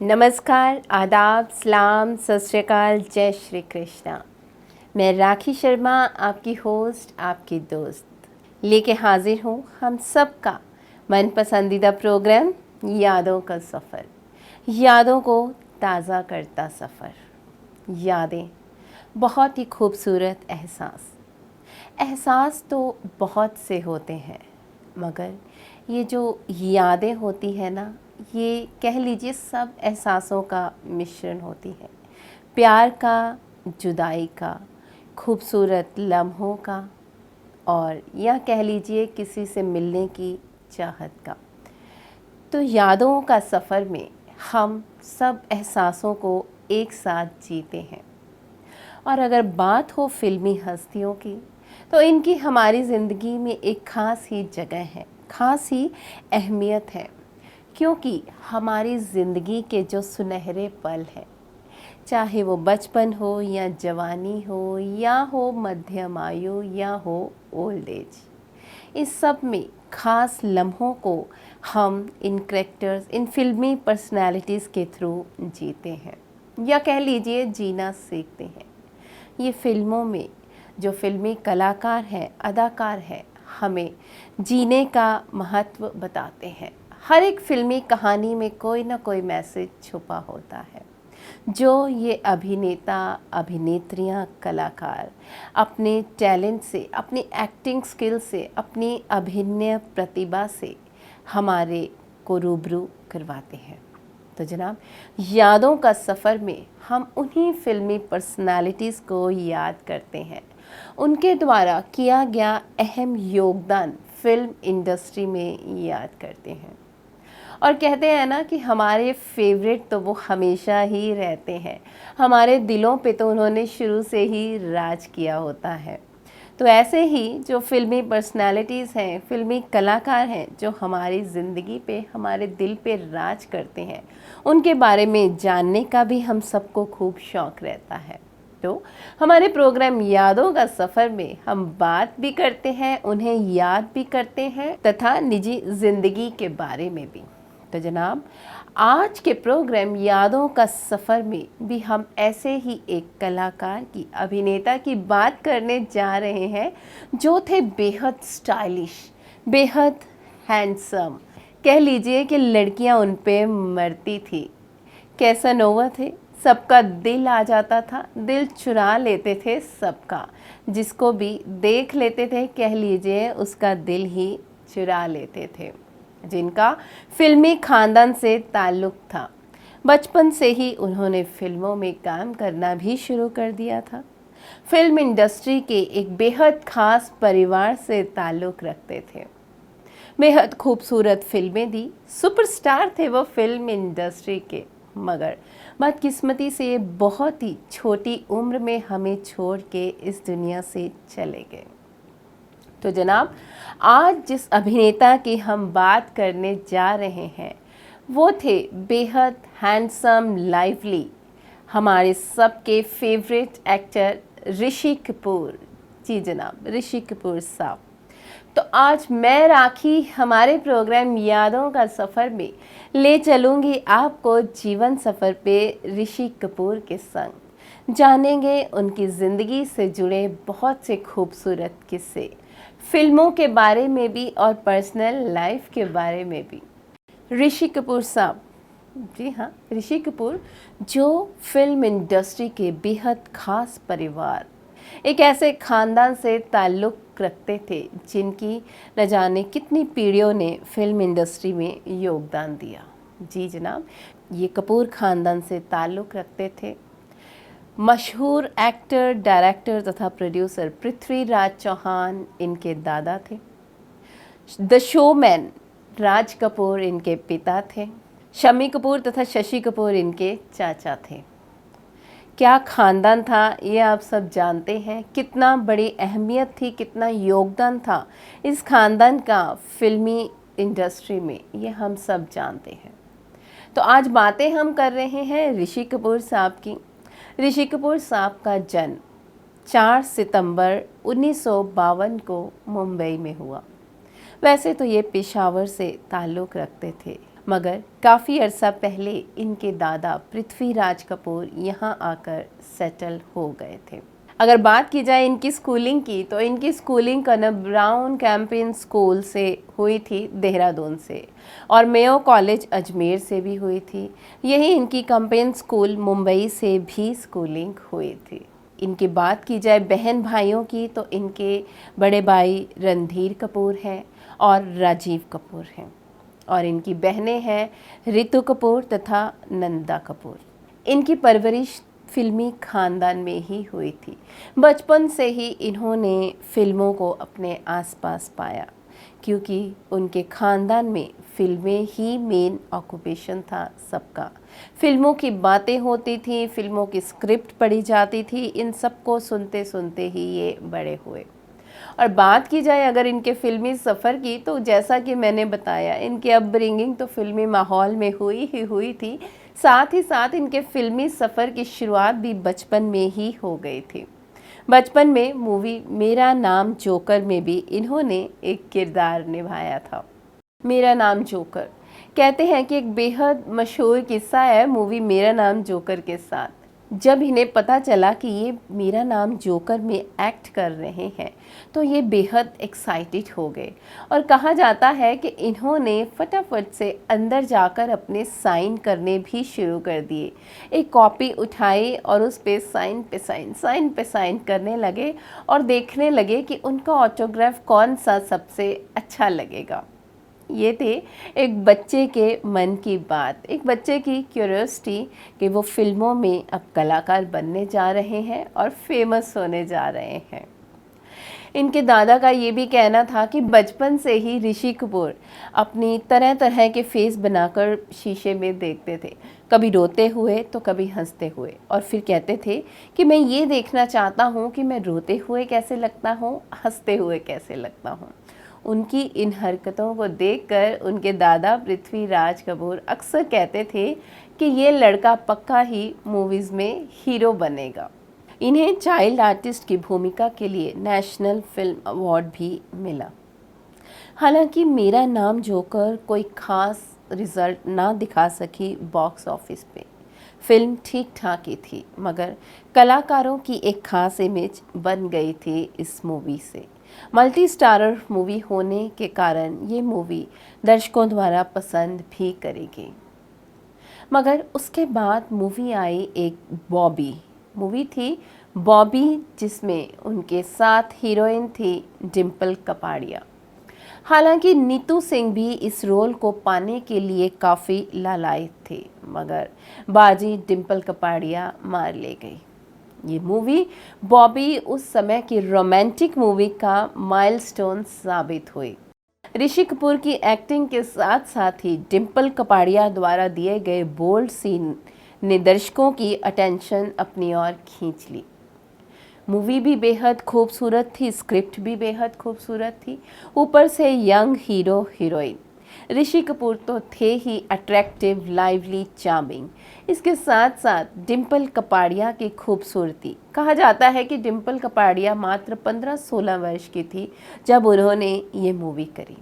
नमस्कार, आदाब, सलाम, सत श्री अकाल, जय श्री कृष्णा। मैं राखी शर्मा, आपकी होस्ट, आपकी दोस्त, लेके हाजिर हूँ हम सबका मन पसंदीदा प्रोग्राम यादों का सफ़र। यादों को ताज़ा करता सफ़र। यादें बहुत ही खूबसूरत एहसास तो बहुत से होते हैं, मगर ये जो यादें होती हैं ना, ये कह लीजिए सब एहसासों का मिश्रण होती है। प्यार का, जुदाई का, खूबसूरत लम्हों का, और या कह लीजिए किसी से मिलने की चाहत का। तो यादों का सफ़र में हम सब एहसासों को एक साथ जीते हैं। और अगर बात हो फिल्मी हस्तियों की, तो इनकी हमारी ज़िंदगी में एक ख़ास ही जगह है, ख़ास ही अहमियत है, क्योंकि हमारी ज़िंदगी के जो सुनहरे पल हैं, चाहे वो बचपन हो या जवानी हो या हो मध्यम आयु या हो ओल्ड एज, इस सब में ख़ास लम्हों को हम इन करेक्टर्स, इन फिल्मी पर्सनालिटीज़ के थ्रू जीते हैं, या कह लीजिए जीना सीखते हैं। ये फिल्मों में जो फिल्मी कलाकार हैं, अदाकार हैं, हमें जीने का महत्व बताते हैं। हर एक फिल्मी कहानी में कोई ना कोई मैसेज छुपा होता है, जो ये अभिनेता, अभिनेत्रियां, कलाकार अपने टैलेंट से, अपनी एक्टिंग स्किल से, अपनी अभिनय प्रतिभा से हमारे को रूबरू करवाते हैं। तो जनाब, यादों का सफ़र में हम उन्हीं फिल्मी पर्सनालिटीज़ को याद करते हैं, उनके द्वारा किया गया अहम योगदान फिल्म इंडस्ट्री में याद करते हैं। और कहते हैं ना कि हमारे फेवरेट तो वो हमेशा ही रहते हैं, हमारे दिलों पे तो उन्होंने शुरू से ही राज किया होता है। तो ऐसे ही जो फिल्मी पर्सनालिटीज़ हैं, फिल्मी कलाकार हैं, जो हमारी ज़िंदगी पे, हमारे दिल पे राज करते हैं, उनके बारे में जानने का भी हम सबको खूब शौक़ रहता है। तो हमारे प्रोग्राम यादों का सफ़र में हम बात भी करते हैं, उन्हें याद भी करते हैं, तथा निजी ज़िंदगी के बारे में भी। तो जनाब, आज के प्रोग्राम यादों का सफ़र में भी हम ऐसे ही एक कलाकार की, अभिनेता की बात करने जा रहे हैं, जो थे बेहद स्टाइलिश, बेहद हैंडसम। कह लीजिए कि लड़कियां उन पे मरती थी। कैसानोवा थे, सबका दिल आ जाता था, दिल चुरा लेते थे सबका, जिसको भी देख लेते थे कह लीजिए उसका दिल ही चुरा लेते थे। जिनका फिल्मी खानदान से ताल्लुक़ था, बचपन से ही उन्होंने फिल्मों में काम करना भी शुरू कर दिया था। फिल्म इंडस्ट्री के एक बेहद ख़ास परिवार से ताल्लुक़ रखते थे, बेहद खूबसूरत फिल्में दी, सुपरस्टार थे वो फिल्म इंडस्ट्री के, मगर बदकिस्मती से बहुत ही छोटी उम्र में हमें छोड़ के इस दुनिया से चले गए। तो जनाब, आज जिस अभिनेता की हम बात करने जा रहे हैं, वो थे बेहद हैंडसम, लाइवली, हमारे सबके फेवरेट एक्टर ऋषि कपूर। जी जनाब, ऋषि कपूर साहब। तो आज मैं राखी हमारे प्रोग्राम यादों का सफ़र में ले चलूँगी आपको जीवन सफ़र पे ऋषि कपूर के संग। जानेंगे उनकी ज़िंदगी से जुड़े बहुत से खूबसूरत किस्से, फिल्मों के बारे में भी और पर्सनल लाइफ के बारे में भी। ऋषि कपूर साहब, जी हाँ, ऋषि कपूर, जो फिल्म इंडस्ट्री के बेहद ख़ास परिवार, एक ऐसे ख़ानदान से ताल्लुक़ रखते थे जिनकी न जाने कितनी पीढ़ियों ने फिल्म इंडस्ट्री में योगदान दिया। जी जनाब, ये कपूर ख़ानदान से ताल्लुक़ रखते थे मशहूर एक्टर, डायरेक्टर तथा प्रोड्यूसर पृथ्वीराज चौहान इनके दादा थे। द शोमैन राज कपूर इनके पिता थे। शम्मी कपूर तथा शशि कपूर इनके चाचा थे। क्या ख़ानदान था ये आप सब जानते हैं। कितना बड़ी अहमियत थी, कितना योगदान था इस ख़ानदान का फिल्मी इंडस्ट्री में, ये हम सब जानते हैं। तो आज बातें हम कर रहे हैं ऋषि कपूर साहब की। ऋषि कपूर साहब का जन्म 4 सितंबर 1952 को मुंबई में हुआ। वैसे तो ये पेशावर से ताल्लुक़ रखते थे, मगर काफ़ी अरसा पहले इनके दादा पृथ्वीराज कपूर यहाँ आकर सेटल हो गए थे। अगर बात की जाए इनकी स्कूलिंग की, तो इनकी स्कूलिंग कर्नल ब्राउन कैंपेन स्कूल से हुई थी, देहरादून से, और मेयो कॉलेज अजमेर से भी हुई थी। यही इनकी कैंपेन स्कूल मुंबई से भी स्कूलिंग हुई थी। इनकी बात की जाए बहन भाइयों की, तो इनके बड़े भाई रणधीर कपूर हैं और राजीव कपूर हैं, और इनकी बहनें हैं रितु कपूर तथा नंदा कपूर। इनकी परवरिश फिल्मी खानदान में ही हुई थी। बचपन से ही इन्होंने फिल्मों को अपने आसपास पाया, क्योंकि उनके खानदान में फिल्में ही मेन ऑक्यूपेशन था सबका। फिल्मों की बातें होती थी, फिल्मों की स्क्रिप्ट पढ़ी जाती थी, इन सबको सुनते सुनते ही ये बड़े हुए। और बात की जाए अगर इनके फिल्मी सफ़र की, तो जैसा कि मैंने बताया, इनकी अपब्रिंगिंग तो फिल्मी माहौल में हुई ही हुई थी। साथ ही साथ इनके फिल्मी सफ़र की शुरुआत भी बचपन में ही हो गई थी। बचपन में मूवी मेरा नाम जोकर में भी इन्होंने एक किरदार निभाया था। मेरा नाम जोकर, कहते हैं कि एक बेहद मशहूर किस्सा है मूवी मेरा नाम जोकर के साथ। जब इन्हें पता चला कि ये मेरा नाम जोकर में एक्ट कर रहे हैं, तो ये बेहद एक्साइटेड हो गए, और कहा जाता है कि इन्होंने फटाफट से अंदर जाकर अपने साइन करने भी शुरू कर दिए। एक कॉपी उठाई और उस पे साइन पे साइन करने लगे, और देखने लगे कि उनका ऑटोग्राफ कौन सा सबसे अच्छा लगेगा। ये थे एक बच्चे के मन की बात, एक बच्चे की क्यूरियोसिटी कि वो फिल्मों में अब कलाकार बनने जा रहे हैं और फेमस होने जा रहे हैं। इनके दादा का ये भी कहना था कि बचपन से ही ऋषि कपूर अपनी तरह तरह के फेस बनाकर शीशे में देखते थे, कभी रोते हुए तो कभी हंसते हुए, और फिर कहते थे कि मैं ये देखना चाहता हूँ कि मैं रोते हुए कैसे लगता हूँ, हंसते हुए कैसे लगता हूँ। उनकी इन हरकतों को देखकर उनके दादा पृथ्वीराज कपूर अक्सर कहते थे कि ये लड़का पक्का ही मूवीज़ में हीरो बनेगा। इन्हें चाइल्ड आर्टिस्ट की भूमिका के लिए नेशनल फिल्म अवार्ड भी मिला। हालांकि मेरा नाम जोकर कोई खास रिजल्ट ना दिखा सकी बॉक्स ऑफिस पे। फिल्म ठीक ठाक ही थी, मगर कलाकारों की एक खास इमेज बन गई थी इस मूवी से। मल्टी स्टारर मूवी होने के कारण ये मूवी दर्शकों द्वारा पसंद भी करी गई। मगर उसके बाद मूवी आई एक बॉबी मूवी थी, बॉबी, जिसमें उनके साथ हीरोइन थी डिम्पल कपाड़िया। हालांकि नीतू सिंह भी इस रोल को पाने के लिए काफ़ी लालायित थे, मगर बाजी डिम्पल कपाड़िया मार ले गई। ये मूवी बॉबी उस समय की रोमांटिक मूवी का माइलस्टोन साबित हुई। ऋषि कपूर की एक्टिंग के साथ साथ ही डिम्पल कपाड़िया द्वारा दिए गए बोल्ड सीन ने दर्शकों की अटेंशन अपनी ओर खींच ली। मूवी भी बेहद खूबसूरत थी, स्क्रिप्ट भी बेहद खूबसूरत थी, ऊपर से young hero heroine. Rishi Kapoor तो थे ही अट्रैक्टिव, लाइवली, चार्मिंग। इसके साथ साथ डिम्पल कपाड़िया की खूबसूरती, कहा जाता है कि डिम्पल कपाड़िया मात्र 15-16 वर्ष की थी जब उन्होंने ये मूवी करी।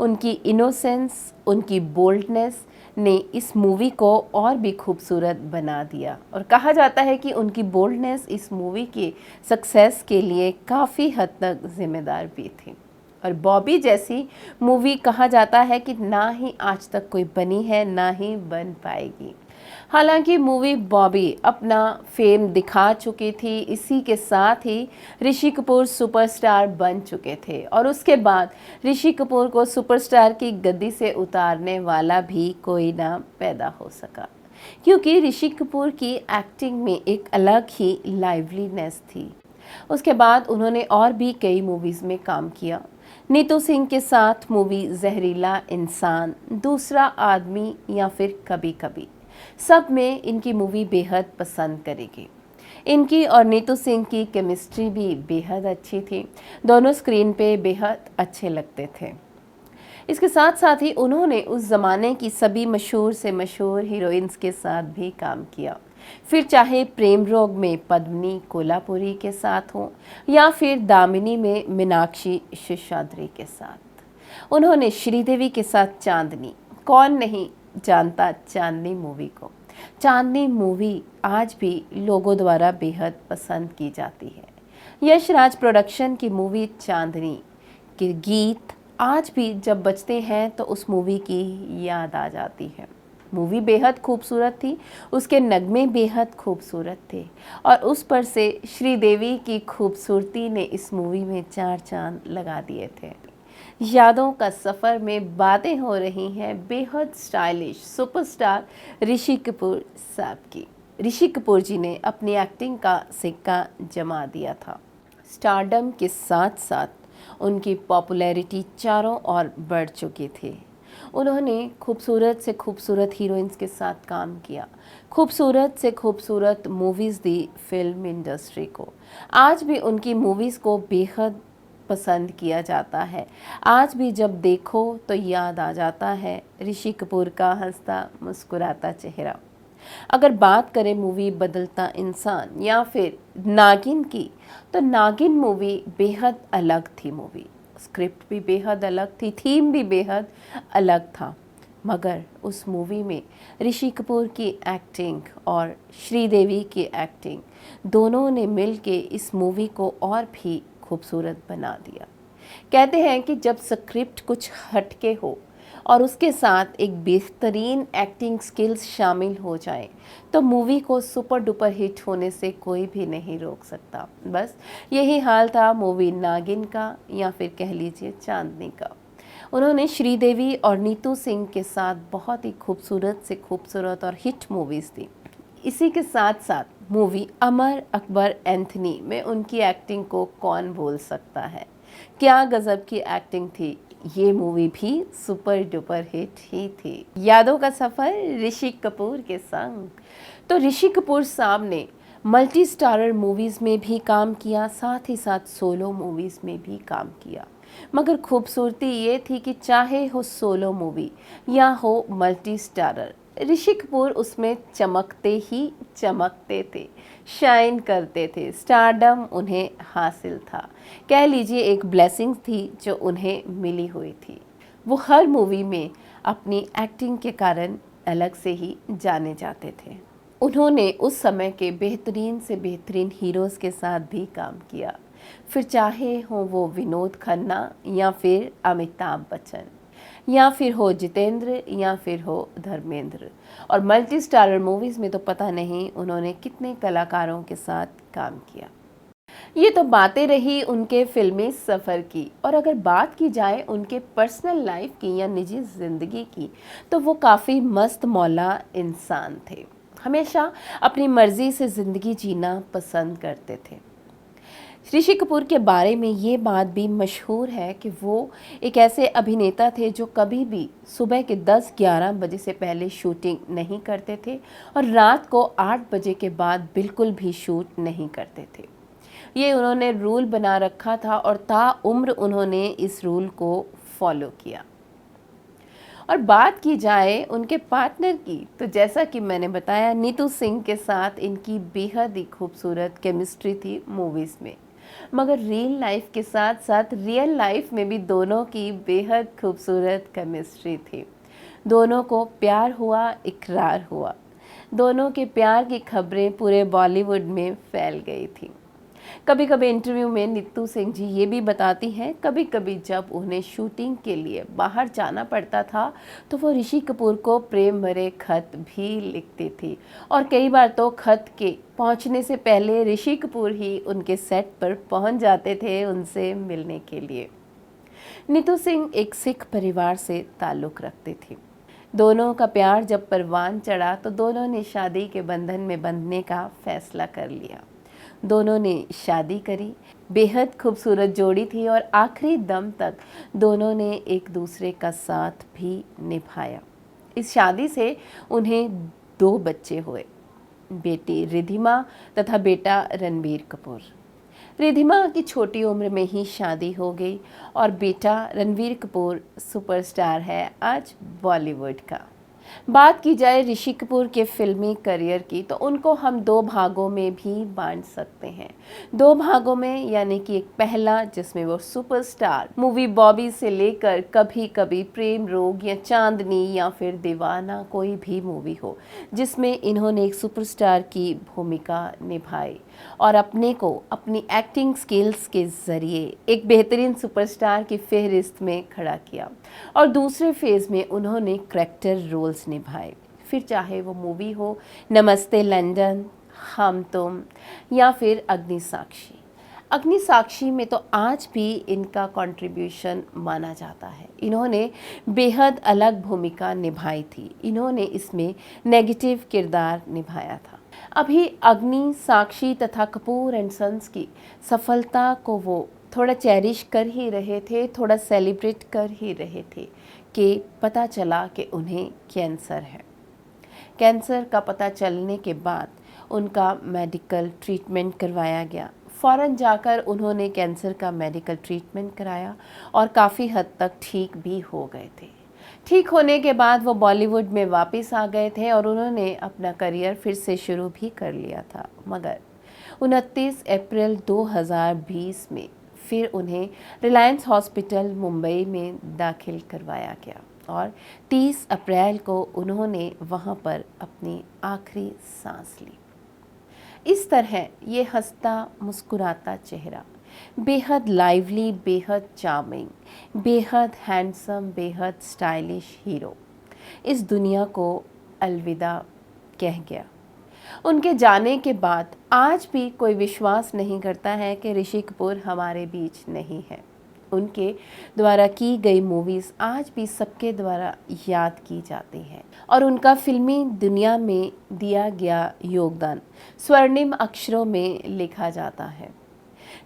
उनकी इनोसेंस, उनकी बोल्डनेस ने इस मूवी को और भी खूबसूरत बना दिया, और कहा जाता है कि उनकी बोल्डनेस इस मूवी के सक्सेस के लिए काफ़ी हद तक जिम्मेदार भी थी। और बॉबी जैसी मूवी कहा जाता है कि ना ही आज तक कोई बनी है, ना ही बन पाएगी। हालांकि मूवी बॉबी अपना फेम दिखा चुकी थी, इसी के साथ ही ऋषि कपूर सुपरस्टार बन चुके थे, और उसके बाद ऋषि कपूर को सुपरस्टार की गद्दी से उतारने वाला भी कोई ना पैदा हो सका, क्योंकि ऋषि कपूर की एक्टिंग में एक अलग ही लाइवलीनेस थी। उसके बाद उन्होंने और भी कई मूवीज़ में काम किया। नीतू सिंह के साथ मूवी जहरीला इंसान, दूसरा आदमी या फिर कभी कभी, सब में इनकी मूवी बेहद पसंद करेगी। इनकी और नीतू सिंह की केमिस्ट्री भी बेहद अच्छी थी, दोनों स्क्रीन पे बेहद अच्छे लगते थे। इसके साथ साथ ही उन्होंने उस ज़माने की सभी मशहूर से मशहूर हीरोइंस के साथ भी काम किया, फिर चाहे प्रेम रोग में पद्मिनी कोल्हापुरी के साथ हो या फिर दामिनी में मीनाक्षी शेषाद्री के साथ। उन्होंने श्रीदेवी के साथ चांदनी, कौन नहीं जानता चांदनी मूवी को। चांदनी मूवी आज भी लोगों द्वारा बेहद पसंद की जाती है। यश राज प्रोडक्शन की मूवी चांदनी के गीत आज भी जब बजते हैं तो उस मूवी की याद आ जाती है। मूवी बेहद खूबसूरत थी, उसके नगमे बेहद खूबसूरत थे और उस पर से श्रीदेवी की खूबसूरती ने इस मूवी में चार चांद लगा दिए थे। यादों का सफ़र में बातें हो रही हैं बेहद स्टाइलिश सुपरस्टार ऋषि कपूर साहब की। ऋषि कपूर जी ने अपनी एक्टिंग का सिक्का जमा दिया था। स्टारडम के साथ साथ उनकी पॉपुलैरिटी चारों ओर बढ़ चुकी थी। उन्होंने खूबसूरत से खूबसूरत हीरोइंस के साथ काम किया, खूबसूरत से खूबसूरत मूवीज़ दी फिल्म इंडस्ट्री को। आज भी उनकी मूवीज़ को बेहद पसंद किया जाता है। आज भी जब देखो तो याद आ जाता है ऋषि कपूर का हंसता मुस्कुराता चेहरा। अगर बात करें मूवी बदलता इंसान या फिर नागिन की, तो नागिन मूवी बेहद अलग थी। मूवी स्क्रिप्ट भी बेहद अलग थी, थीम भी बेहद अलग था, मगर उस मूवी में ऋषि कपूर की एक्टिंग और श्रीदेवी की एक्टिंग दोनों ने मिलके इस मूवी को और भी खूबसूरत बना दिया। कहते हैं कि जब स्क्रिप्ट कुछ हटके हो और उसके साथ एक बेहतरीन एक्टिंग स्किल्स शामिल हो जाए तो मूवी को सुपर डुपर हिट होने से कोई भी नहीं रोक सकता। बस यही हाल था मूवी नागिन का, या फिर कह लीजिए चांदनी का। उन्होंने श्रीदेवी और नीतू सिंह के साथ बहुत ही खूबसूरत से खूबसूरत और हिट मूवीज़ दी। इसी के साथ साथ मूवी अमर अकबर एंथनी में उनकी एक्टिंग को कौन भूल सकता है। क्या गजब की एक्टिंग थी। ये मूवी भी सुपर डुपर हिट ही थी। यादों का सफ़र ऋषि कपूर के संग। तो ऋषि कपूर साहब ने मल्टी स्टारर मूवीज़ में भी काम किया, साथ ही साथ सोलो मूवीज़ में भी काम किया। मगर खूबसूरती ये थी कि चाहे हो सोलो मूवी या हो मल्टी स्टारर, ऋषि कपूर उसमें चमकते ही चमकते थे, शाइन करते थे। स्टारडम उन्हें हासिल था, कह लीजिए एक ब्लेसिंग थी जो उन्हें मिली हुई थी। वो हर मूवी में अपनी एक्टिंग के कारण अलग से ही जाने जाते थे। उन्होंने उस समय के बेहतरीन से बेहतरीन हीरोज़ के साथ भी काम किया, फिर चाहे हो वो विनोद खन्ना या फिर अमिताभ बच्चन, या फिर हो जितेंद्र या फिर हो धर्मेंद्र। और मल्टी स्टारर मूवीज़ में तो पता नहीं उन्होंने कितने कलाकारों के साथ काम किया। ये तो बातें रही उनके फिल्मी सफ़र की, और अगर बात की जाए उनके पर्सनल लाइफ की या निजी ज़िंदगी की, तो वो काफ़ी मस्त मौला इंसान थे। हमेशा अपनी मर्ज़ी से ज़िंदगी जीना पसंद करते थे। ऋषि कपूर के बारे में ये बात भी मशहूर है कि वो एक ऐसे अभिनेता थे जो कभी भी सुबह के 10-11 बजे से पहले शूटिंग नहीं करते थे और रात को 8 बजे के बाद बिल्कुल भी शूट नहीं करते थे। ये उन्होंने रूल बना रखा था और ताउम्र उन्होंने इस रूल को फॉलो किया। और बात की जाए उनके पार्टनर की, तो जैसा कि मैंने बताया नीतू सिंह के साथ इनकी बेहद ही खूबसूरत केमिस्ट्री थी मूवीज़ में, मगर रियल लाइफ के साथ साथ रियल लाइफ में भी दोनों की बेहद खूबसूरत केमिस्ट्री थी। दोनों को प्यार हुआ, इकरार हुआ। दोनों के प्यार की खबरें पूरे बॉलीवुड में फैल गई थी। कभी कभी इंटरव्यू में नीतू सिंह जी ये भी बताती हैं, कभी कभी जब उन्हें शूटिंग के लिए बाहर जाना पड़ता था तो वो ऋषि कपूर को प्रेम भरे खत भी लिखती थी, और कई बार तो खत के पहुंचने से पहले ऋषि कपूर ही उनके सेट पर पहुंच जाते थे उनसे मिलने के लिए। नीतू सिंह एक सिख परिवार से ताल्लुक़ रखती थी। दोनों का प्यार जब परवान चढ़ा तो दोनों ने शादी के बंधन में बंधने का फैसला कर लिया। दोनों ने शादी करी। बेहद खूबसूरत जोड़ी थी और आखिरी दम तक दोनों ने एक दूसरे का साथ भी निभाया। इस शादी से उन्हें 2 बच्चे हुए, बेटी रिधिमा तथा बेटा रणबीर कपूर। रिधिमा की छोटी उम्र में ही शादी हो गई और बेटा रणबीर कपूर सुपरस्टार है आज बॉलीवुड का। बात की जाए ऋषि कपूर के फिल्मी करियर की, तो उनको हम दो भागों में भी बांट सकते हैं। दो भागों में, यानी कि एक पहला जिसमें वो सुपरस्टार मूवी बॉबी से लेकर कभी कभी प्रेम रोग या चांदनी या फिर दीवाना, कोई भी मूवी हो जिसमें इन्होंने एक सुपरस्टार की भूमिका निभाई और अपने को अपनी एक्टिंग स्किल्स के ज़रिए एक बेहतरीन सुपरस्टार की फहरिस्त में खड़ा किया। और दूसरे फेज़ में उन्होंने करैक्टर रोल्स निभाए, फिर चाहे वो मूवी हो नमस्ते लंदन, हम तुम या फिर अग्निसाक्षी। अग्निसाक्षी में तो आज भी इनका कंट्रीब्यूशन माना जाता है। इन्होंने बेहद अलग भूमिका निभाई थी। इन्होंने इसमें नेगेटिव किरदार निभाया था। अभी अग्निसाक्षी तथा कपूर एंड सन्स की सफलता को वो थोड़ा चेरिश कर ही रहे थे, थोड़ा सेलिब्रेट कर ही रहे थे कि पता चला कि उन्हें कैंसर है। कैंसर का पता चलने के बाद उनका मेडिकल ट्रीटमेंट करवाया गया। फ़ौरन जाकर उन्होंने कैंसर का मेडिकल ट्रीटमेंट कराया और काफ़ी हद तक ठीक भी हो गए थे। ठीक होने के बाद वो बॉलीवुड में वापस आ गए थे और उन्होंने अपना करियर फिर से शुरू भी कर लिया था। मगर 29 अप्रैल 2020 में फिर उन्हें रिलायंस हॉस्पिटल मुंबई में दाखिल करवाया गया और 30 अप्रैल को उन्होंने वहां पर अपनी आखिरी सांस ली। इस तरह ये हंसता मुस्कुराता चेहरा, बेहद लाइवली, बेहद चार्मिंग, बेहद हैंडसम, बेहद स्टाइलिश हीरो इस दुनिया को अलविदा कह गया। उनके जाने के बाद आज भी कोई विश्वास नहीं करता है कि ऋषि कपूर हमारे बीच नहीं है। उनके द्वारा की गई मूवीज़ आज भी सबके द्वारा याद की जाती हैं और उनका फिल्मी दुनिया में दिया गया योगदान स्वर्णिम अक्षरों में लिखा जाता है।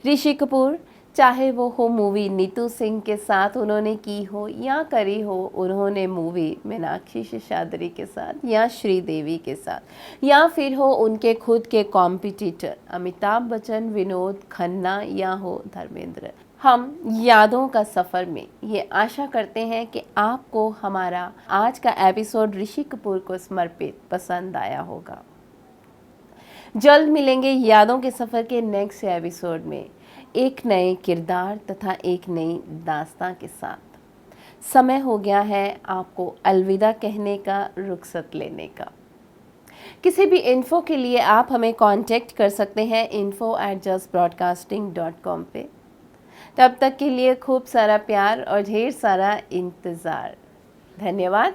ऋषि कपूर, चाहे वो हो मूवी नीतू सिंह के साथ उन्होंने की हो या करी हो उन्होंने मूवी मीनाक्षी शेषाद्री के साथ या श्रीदेवी के साथ, या फिर हो उनके खुद के कॉम्पिटिटर अमिताभ बच्चन, विनोद खन्ना या हो धर्मेंद्र, हम यादों का सफ़र में ये आशा करते हैं कि आपको हमारा आज का एपिसोड ऋषि कपूर को समर्पित पसंद आया होगा। जल्द मिलेंगे यादों के सफ़र के नेक्स्ट एपिसोड में एक नए किरदार तथा एक नई दास्तां के साथ। समय हो गया है आपको अलविदा कहने का, रुखसत लेने का। किसी भी इन्फो के लिए आप हमें कांटेक्ट कर सकते हैं info@justbroadcasting.com पे। तब तक के लिए खूब सारा प्यार और ढेर सारा इंतज़ार। धन्यवाद।